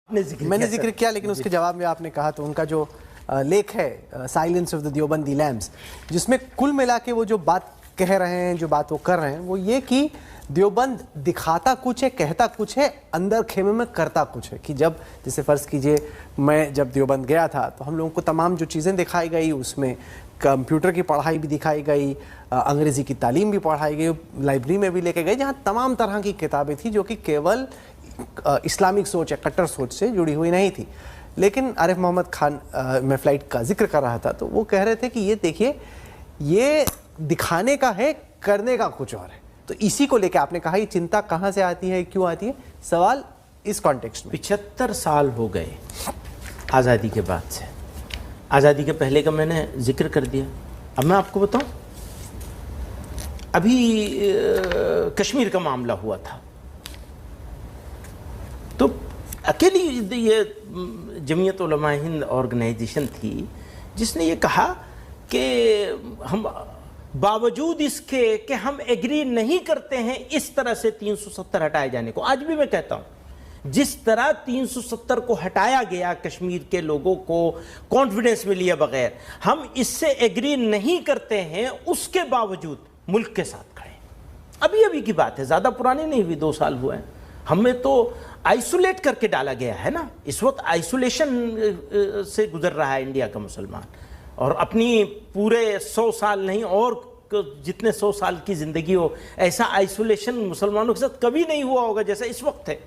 मैंने जिक्र किया, लेकिन उसके जवाब में आपने कहा तो उनका जो लेख है silence of the Deobandi lambs, जिसमें कुल मिला के वो जो बात कह रहे हैं, जो बात वो कर रहे हैं, वो ये कि देवबंद दिखाता कुछ है, कहता कुछ है, अंदर खेमे में करता कुछ है। कि जब जैसे फ़र्ज़ कीजिए मैं जब देवबंद गया था तो हम लोगों को तमाम जो चीज़ें दिखाई गई, उसमें कंप्यूटर की पढ़ाई भी दिखाई गई, अंग्रेज़ी की तालीम भी पढ़ाई गई, लाइब्रेरी में भी लेके गए जहाँ तमाम तरह की किताबें थी जो कि केवल इस्लामिक सोच या कट्टर सोच से जुड़ी हुई नहीं थी। लेकिन आरिफ मोहम्मद खान मैं फ़्लाइट का जिक्र कर रहा था तो वो कह रहे थे कि ये देखिए, ये दिखाने का है, करने का कुछ और है। तो इसी को लेकर आपने कहा ये चिंता कहाँ से आती है, क्यों आती है? सवाल इस कॉन्टेक्स्ट में 75 साल हो गए आज़ादी के बाद से। आज़ादी के पहले का मैंने जिक्र कर दिया। अब मैं आपको बताऊं, अभी कश्मीर का मामला हुआ था तो अकेली ये जमीयत उलमा हिंद ऑर्गेनाइजेशन थी जिसने ये कहा कि हम बावजूद इसके कि हम एग्री नहीं करते हैं इस तरह से 370 हटाए जाने को। आज भी मैं कहता हूं, जिस तरह 370 को हटाया गया कश्मीर के लोगों को कॉन्फिडेंस में लिए बगैर, हम इससे एग्री नहीं करते हैं, उसके बावजूद मुल्क के साथ खड़े। अभी अभी की बात है, ज़्यादा पुरानी नहीं हुई, 2 साल हुए हैं। हमें तो आइसोलेट करके डाला गया है ना। इस वक्त आइसोलेशन से गुजर रहा है इंडिया का मुसलमान, और अपनी पूरे 100 साल नहीं और जितने 100 साल की ज़िंदगी हो, ऐसा आइसोलेशन मुसलमानों के साथ कभी नहीं हुआ होगा जैसा इस वक्त है।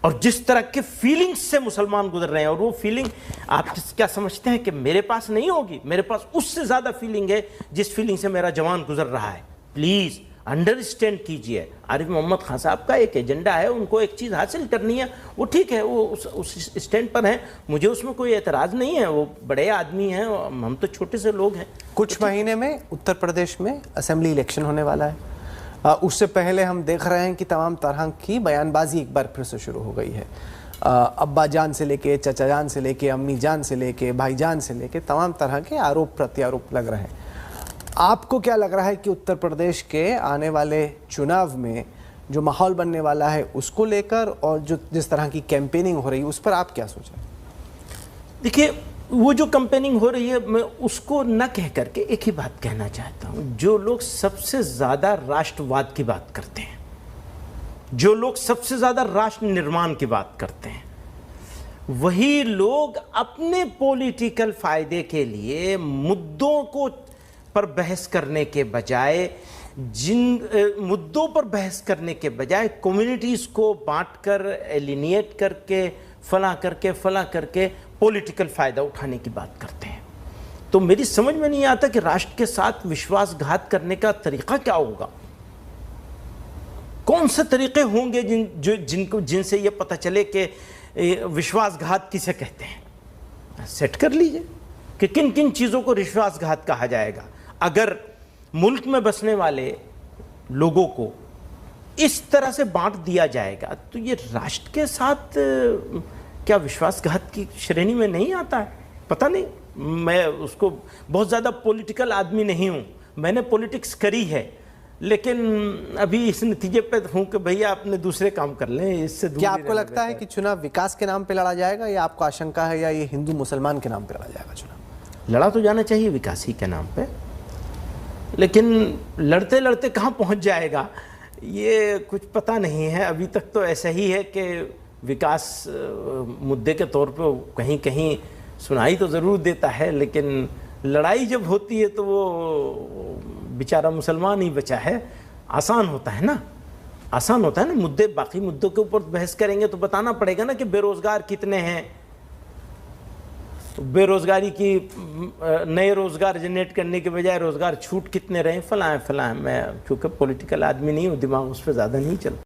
और जिस तरह के फीलिंग्स से मुसलमान गुजर रहे हैं, और वो फीलिंग आप क्या समझते हैं कि मेरे पास नहीं होगी? मेरे पास उससे ज़्यादा फीलिंग है जिस फीलिंग से मेरा जवान गुजर रहा है। प्लीज़ अंडरस्टैंड कीजिए, आरिफ मोहम्मद खान साहब का एक एजेंडा है, उनको एक चीज़ हासिल करनी है, वो ठीक है, वो उस स्टैंड पर हैं, मुझे उसमें कोई एतराज़ नहीं है। वो बड़े आदमी हैं, हम तो छोटे से लोग हैं। कुछ महीने में उत्तर प्रदेश में असेंबली इलेक्शन होने वाला है। उससे पहले हम देख रहे हैं कि तमाम तरह की बयानबाजी एक बार फिर से शुरू हो गई है। अब्बा जान से लेके, चचा जान से लेके, अम्मी जान से लेके, भाईजान से लेके तमाम तरह के आरोप प्रत्यारोप लग रहे हैं। आपको क्या लग रहा है कि उत्तर प्रदेश के आने वाले चुनाव में जो माहौल बनने वाला है उसको लेकर, और जो जिस तरह की कैंपेनिंग हो रही है उस पर आप क्या सोच रहे हैं? देखिए, वो जो कैंपेनिंग हो रही है, मैं उसको न कह करके एक ही बात कहना चाहता हूँ। जो लोग सबसे ज़्यादा राष्ट्रवाद की बात करते हैं, जो लोग सबसे ज़्यादा राष्ट्र निर्माण की बात करते हैं, वही लोग अपने पॉलिटिकल फ़ायदे के लिए मुद्दों को पर बहस करने के बजाय, जिन मुद्दों पर बहस करने के बजाय कम्युनिटीज़ को बांटकर, एलिनिएट करके, फला करके पॉलिटिकल फ़ायदा उठाने की बात करते हैं। तो मेरी समझ में नहीं आता कि राष्ट्र के साथ विश्वासघात करने का तरीक़ा क्या होगा। कौन से तरीक़े होंगे जिनसे ये पता चले कि विश्वासघात किसे कहते हैं। सेट कर लीजिए कि किन किन चीज़ों को विश्वासघात कहा जाएगा। अगर मुल्क में बसने वाले लोगों को इस तरह से बांट दिया जाएगा तो ये राष्ट्र के साथ क्या विश्वासघात की श्रेणी में नहीं आता है? पता नहीं, मैं उसको बहुत ज़्यादा पॉलिटिकल आदमी नहीं हूँ, मैंने पॉलिटिक्स करी है, लेकिन अभी इस नतीजे पे हूँ कि भैया अपने दूसरे काम कर लें, इससे दूर। क्या आपको लगता है कि चुनाव विकास के नाम पे लड़ा जाएगा, या आपको आशंका है या ये हिंदू मुसलमान के नाम पे लड़ा जाएगा चुनाव? लड़ा तो जाना चाहिए विकास ही के नाम पे, लेकिन लड़ते लड़ते कहाँ पहुँच जाएगा ये कुछ पता नहीं है। अभी तक तो ऐसा ही है कि विकास मुद्दे के तौर पे कहीं कहीं सुनाई तो ज़रूर देता है, लेकिन लड़ाई जब होती है तो वो बेचारा मुसलमान ही बचा है। आसान होता है ना, आसान होता है ना। मुद्दे, बाकी मुद्दों के ऊपर बहस करेंगे तो बताना पड़ेगा ना कि बेरोज़गार कितने हैं, बेरोज़गारी की नए रोज़गार जनरेट करने के बजाय रोज़गार छूट कितने रहे, फलां। मैं चूँकि पॉलिटिकल आदमी नहीं हूँ, दिमाग उस पर ज़्यादा नहीं चलता।